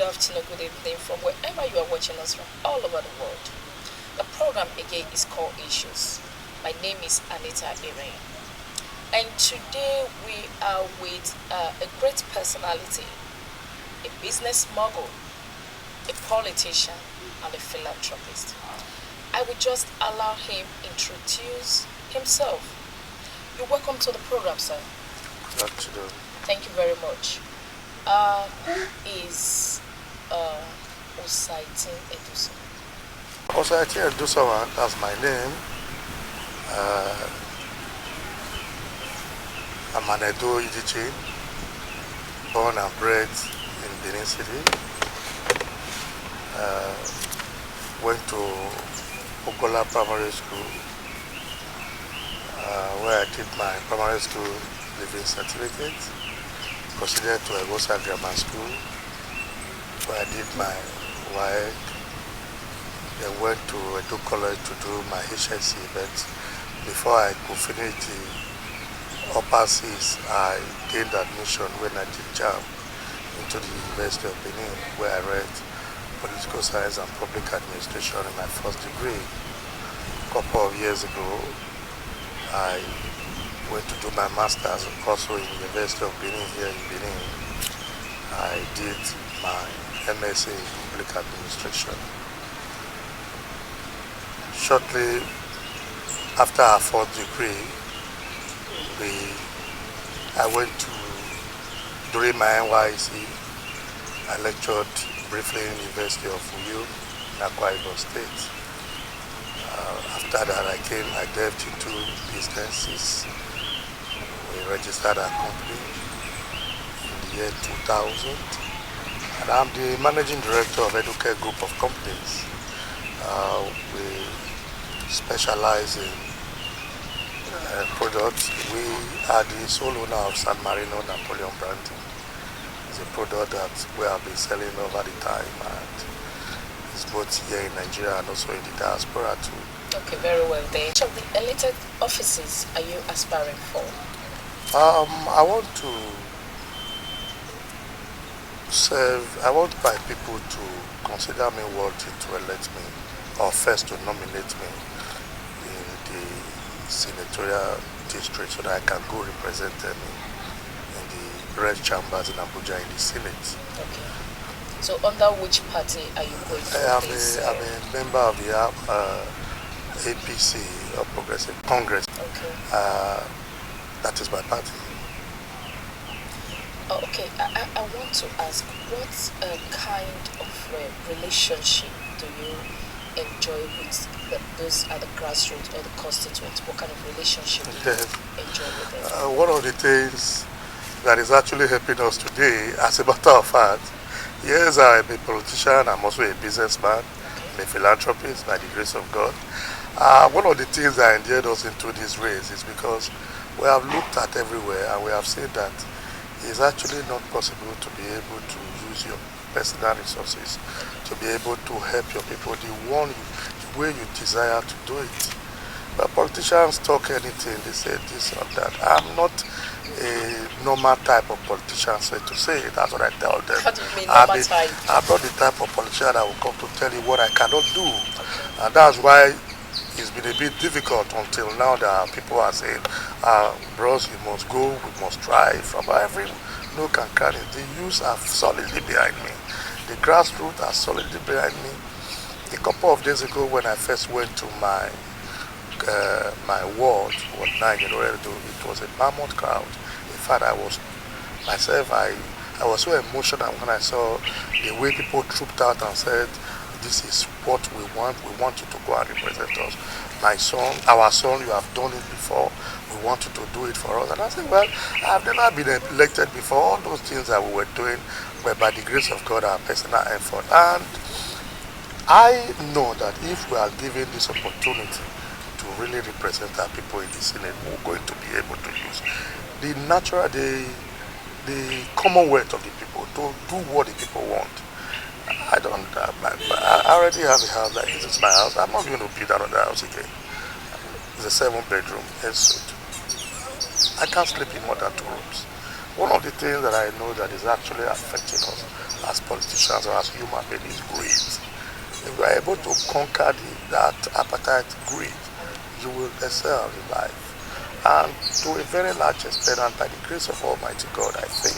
afternoon, good evening from wherever you are watching us from all over the world. The program again is called Issues. My name is Anita Irene. And today we are with a great personality, a business mogul, a politician, and a philanthropist. I will just allow him introduce himself. You're welcome to the program, sir. Good afternoon. Thank you very much. Who is Osaretin Edosomwan? Osaretin Edosomwan, that's my name. I'm an Edo State, born and bred in Benin City. Went to Ogola Primary School, where I did my primary school living certificate. Proceeded to Edo State Grammar School, where I did my work. Then went to Edo College to do my HSC, but before I could finish the upper Cs, I gained admission when I did JAM into the University of Benin, where I read political science and public administration in my first degree. A couple of years ago, I went to do my master's also in the University of Benin here in Benin. I did my MSc in public administration. Shortly after our fourth degree, I went to, during my NYC, I lectured briefly in the University of Uyo in Edo State. After that, I delved into businesses. We registered our company in the year 2000, and I'm the managing director of Edo State group of companies. We specialize in products. We are the sole owner of San Marino Napoleon branding. It's a product that we have been selling over the time, and it's both here in Nigeria and also in the diaspora too. Okay, very well then. Which of the elected offices are you aspiring for? I want to serve, I want my people to consider me worthy to elect me, or first to nominate me in the senatorial district so that I can go represent them in the red chambers in Abuja in the Senate. Okay. So under which party are you going to? I'm a member of the APC, or Progressive Congress. Okay. That is my party. Oh, okay. I want to ask, what kind of relationship do you enjoy with those are the grassroots or the constituents? What kind of relationship do you enjoy with them? One of the things that is actually helping us today, as a matter of fact, yes, I'm a politician, I'm also a businessman, I'm a philanthropist by the grace of God. One of the things that endeared us into this race is because we have looked at everywhere and we have seen that it's actually not possible to be able to use your personal resources to be able to help your people the way you desire to do it. But politicians talk anything, they say this or that. I'm not a normal type of politician, so to say, that's what I tell them. What do you mean normal type? I'm not the type of politician that will come to tell you what I cannot do. Okay. And that's why it's been a bit difficult until now that people are saying, bros, you must go, we must try from every nook and cranny. The youths are solidly behind me. The grassroots are solidly behind me. A couple of days ago when I first went to my ward, Ward 9 in Oredo, it was a mammoth crowd. In fact, I was so emotional when I saw the way people trooped out and said, this is what we want you to go and represent us. My son, our son, you have done it before, we want you to do it for us. And I said, well, I've never been elected before. All those things that we were doing were by the grace of God, our personal effort. And I know that if we are given this opportunity to really represent our people in the Senate, we're going to be able to use the commonwealth of the people to do what the people want. I already have a house like this is my house. I'm not going to build another house again. It's a 7-bedroom suite. I can't sleep in more than 2 rooms. One of the things that I know that is actually affecting us as politicians or as human beings is greed. If you are able to conquer that appetite, greed, you will excel in life. And to a very large extent, and by the grace of Almighty God, I think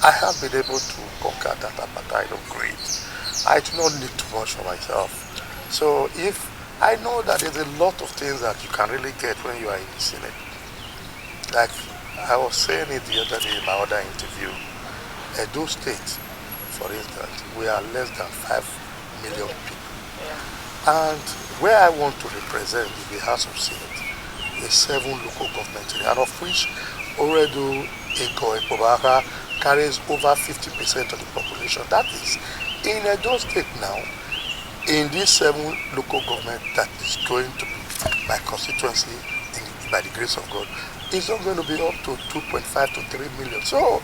I have been able to conquer that appetite of greed. I do not need too much for myself. So if I know that there's a lot of things that you can really get when you are in the Senate. Like I was saying it the other day in my other interview, Edo State, for instance, we are less than 5 million people. And where I want to represent in the House of Senate is 7 local government areas, out of which Oredo, Eko, Ekobaka carries over 50% of the population. That is, in Edo State now, in these 7 local government that is going to be my constituency by the grace of God, it's not going to be up to 2.5 to 3 million. So,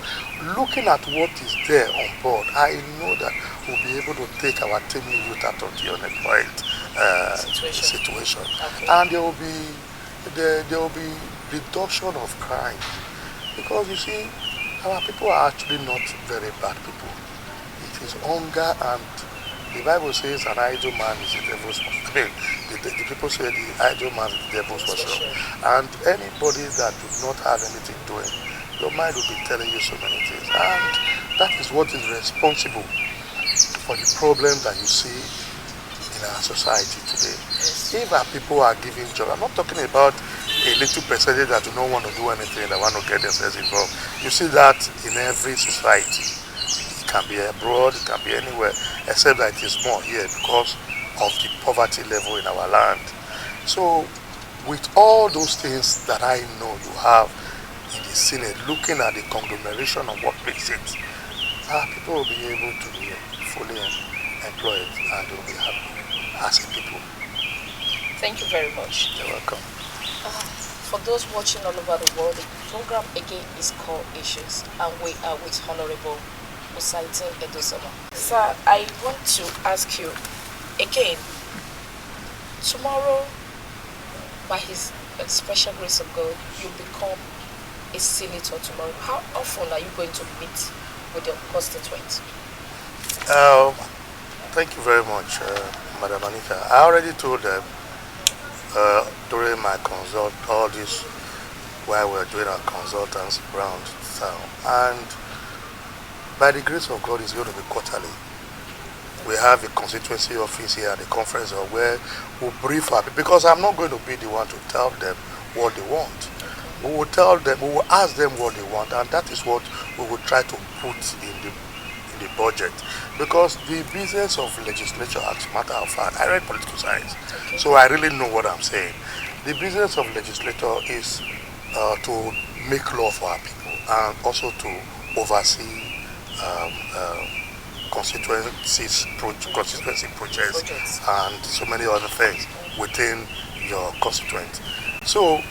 looking at what is there on board, I know that we'll be able to take our teeming youth out of the unemployed situation. Okay. And there will be reduction of crime, because you see, our people are actually not very bad people. It is hunger, and the Bible says an idle man is the devil's worship. I mean, the people say the idle man is the devil's worship. And anybody that does not have anything doing, your mind will be telling you so many things. And that is what is responsible for the problem that you see in our society today. If our people are giving jobs, I'm not talking about a little percentage that do not want to do anything, that want to get themselves involved. You see that in every society. It can be abroad, it can be anywhere, except that it is more here because of the poverty level in our land. So, with all those things that I know you have in the Senate, looking at the conglomeration of what makes it, our people will be able to be fully employed and will be happy as a people. Thank you very much. You're welcome. For those watching all over the world, the program again is called Issues, and we are with Honorable Osaretin Edosomwan. Sir, I want to ask you again, tomorrow, by His special grace of God, you become a senator tomorrow. How often are you going to meet with your constituents? Thank you very much, Madam Anita. I already told them during my consult, all this while we're doing our consultants around town, and by the grace of God, it's going to be quarterly. We have a constituency office here at the conference hall where we'll brief our people, because I'm not going to be the one to tell them what they want. We will tell them, we will ask them what they want, and that is what we will try to put in the budget. Because the business of legislature, as a matter of fact, I read political science, so I really know what I'm saying. The business of legislature is to make law for our people and also to oversee constituency projects and so many other things within your constituent. So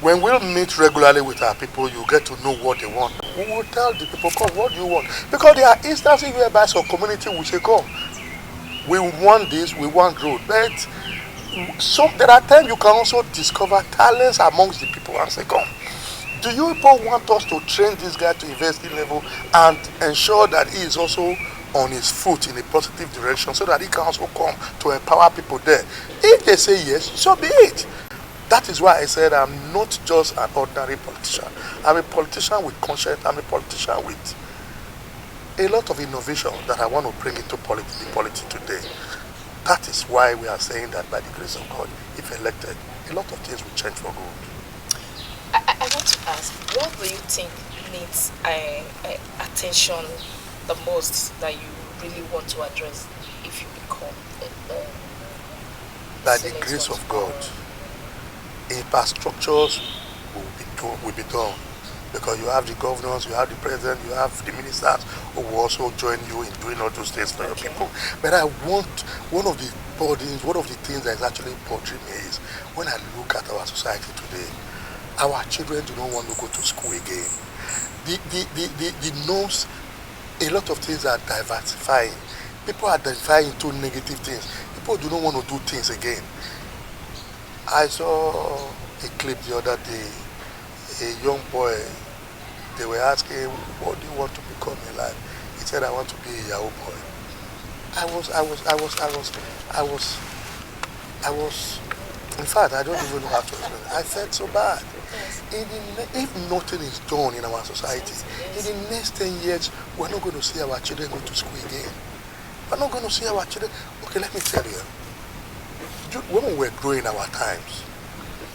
when we meet regularly with our people, you get to know what they want. We will tell the people, come, what do you want? Because there are instances whereby some community will say, come, we want this, we want road. But so there are times you can also discover talents amongst the people and say, come, do you people want us to train this guy to university level and ensure that he is also on his foot in a positive direction so that he can also come to empower people there? If they say yes, so be it. That is why I said I'm not just an ordinary politician. I'm a politician with conscience. I'm a politician with a lot of innovation that I want to bring into politics today. That is why we are saying that by the grace of God, if elected, a lot of things will change for good. I want to ask, what do you think needs attention the most that you really want to address if you become by the grace of God, infrastructures will be done, because you have the governors, you have the president, you have the ministers who will also join you in doing all those things for your people. But I want, one of the things that is actually bothering me is when I look at our society today, our children do not want to go to school again. The norms, a lot of things are diversifying. People are diversifying into negative things. People do not want to do things again. I saw a clip the other day, a young boy, they were asking him, what do you want to become in life? He said I want to be a Yahoo boy. I was, I was, I was, I was, I was, I was. In fact, I don't even know how to explain it. I felt so bad. If nothing is done in our society, in the next 10 years, we're not going to see our children go to school again. We're not going to see our children. Okay, let me tell you. When we were growing our times,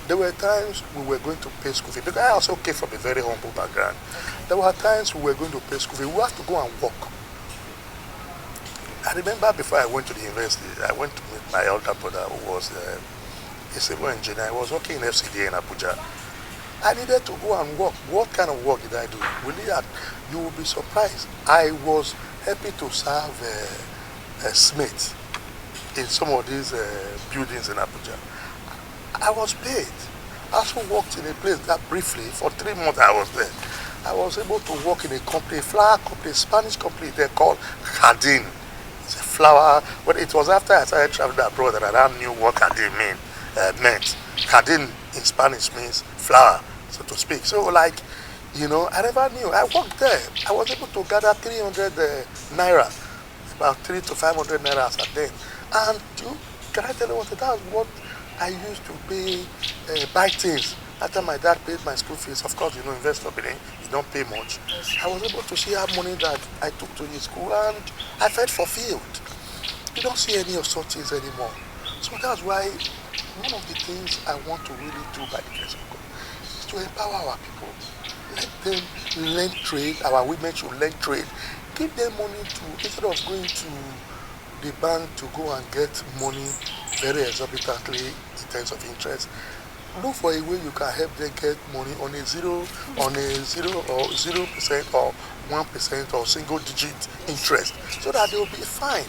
there were times we were going to pay school fee. Because I also came from a very humble background. There were times we were going to pay school fee. We had to go and work. I remember before I went to the university, I went to meet my elder brother who was a civil engineer. I was working in FCDA in Abuja. I needed to go and work. What kind of work did I do? You will be surprised. I was happy to serve a smith in some of these buildings in Abuja. I was paid. I also worked in a place that briefly, for 3 months I was there. I was able to work in a company, a flower company, a Spanish company they called Jardin. It's a flower. But it was after I started traveling abroad that I now knew what Jardin meant. Jardin in Spanish means flower, so to speak. So like, I never knew. I worked there. I was able to gather 300 naira, about 300 to 500 naira as a day. And can I tell you that was what I used to buy things. After my dad paid my school fees, of course, investor building, you don't pay much. I was able to see how money that I took to the school, and I felt fulfilled. You don't see any of such things anymore. So that's why one of the things I want to really do by the grace of God is to empower our people. Let them learn trade. Our women should learn trade. Give them money instead of going to the bank to go and get money very exorbitantly in terms of interest. Look for a way you can help them get money on a 0 or 0% or 1% or single digit interest, so that they will be fine.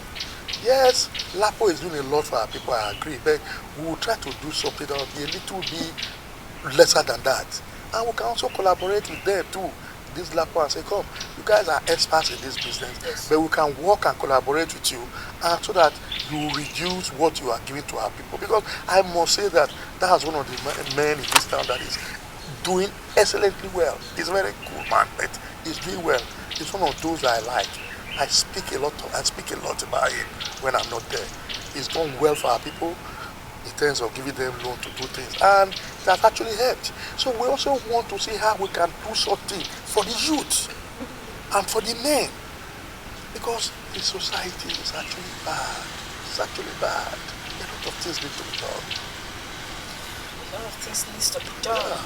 Yes, LAPO is doing a lot for our people, I agree, but we will try to do something that will be a little bit lesser than that. And we can also collaborate with them too, this LAPO, and say, come, you guys are experts in this business, but we can work and collaborate with you, and so that you reduce what you are giving to our people. Because I must say that is one of the men in this town that is doing excellently well. He's a very cool man, but he's doing well. He's one of those I like. I speak a lot about him when I'm not there. He's done well for our people in terms of giving them loan to do things, and that actually helped. So we also want to see how we can do something for the youth and for the men, because the society is actually bad. It's actually bad. A lot of things need to be done. A lot of things needs to be done.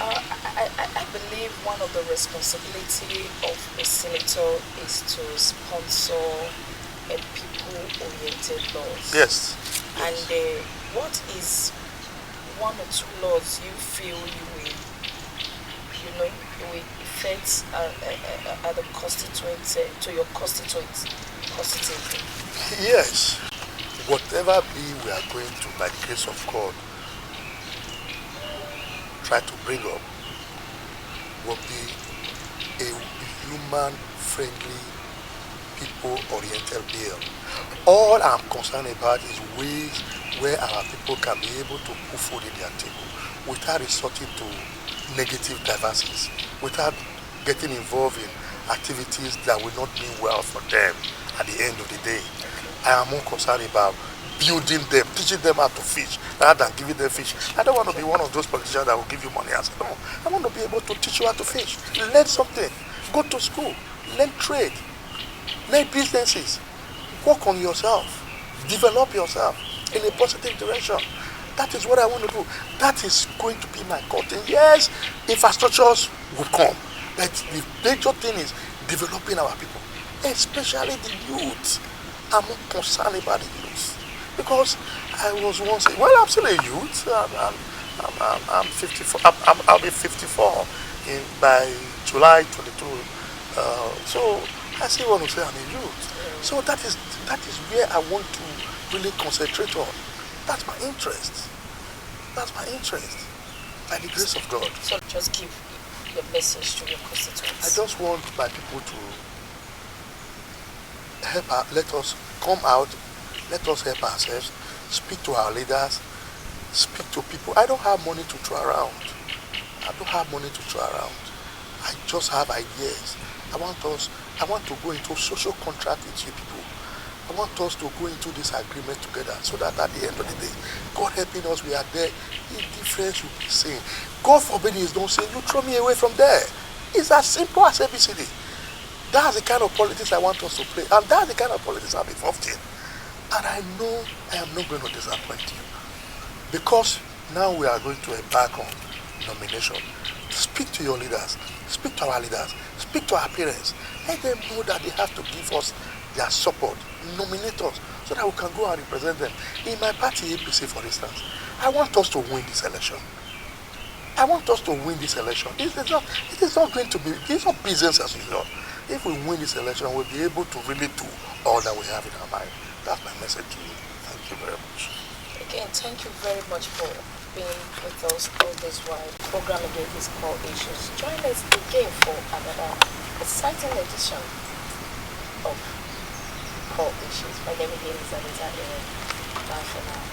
I believe one of the responsibility of a senator is to sponsor a people-oriented laws. Yes. And what is one or two laws you feel you will affect the constituents to your constituents positively? Yes. Whatever bill we are going to, by the grace of God, try to bring up will be a human-friendly, people-oriented bill. All I'm concerned about is ways where our people can be able to put food in their table without resorting to negative diversions, without getting involved in activities that will not mean well for them at the end of the day. I am more concerned about building them, teaching them how to fish, rather than giving them fish. I don't want to be one of those politicians that will give you money and say, no, I want to be able to teach you how to fish. Learn something. Go to school. Learn trade. Learn businesses. Work on yourself. Develop yourself in a positive direction. That is what I want to do. That is going to be my content. Yes, infrastructures will come, but the major thing is developing our people, especially the youth. I'm more concerned about the youth, because I was once, I'm still a youth. I'm 54. I'll be 54 by July 22. So I still want to say I'm a youth. So that is where I want to really concentrate on. That's my interest. That's my interest. By the grace of God. So just give your message to your constituents. I just want my people to help out. Let us come out. Let us help ourselves. Speak to our leaders. Speak to people. I don't have money to throw around. I just have ideas. I want us I want to go into social contract with you people. I want us to go into this agreement together so that at the end of the day, God helping us, we are there. The difference will be seen. God forbid is don't say, you throw me away from there. It's as simple as ABCD. That's the kind of politics I want us to play. And that's the kind of politics I'm involved in. And I know I am not going to disappoint you. Because now we are going to embark on nomination. Speak to your leaders. Speak to our leaders. Speak to our parents. Let them know that they have to give us their support. Nominate us so that we can go and represent them. In my party, APC, for instance, I want us to win this election. I want us to win this election. It is not going to be, it's not business as usual. If we win this election, we'll be able to really do all that we have in our mind. That's my message to you. Thank you very much. Again, thank you very much for being with us all this while. The program again is called Issues. Join us again for another exciting edition of Call Issues. My name again is Anita Erin. Bye for now.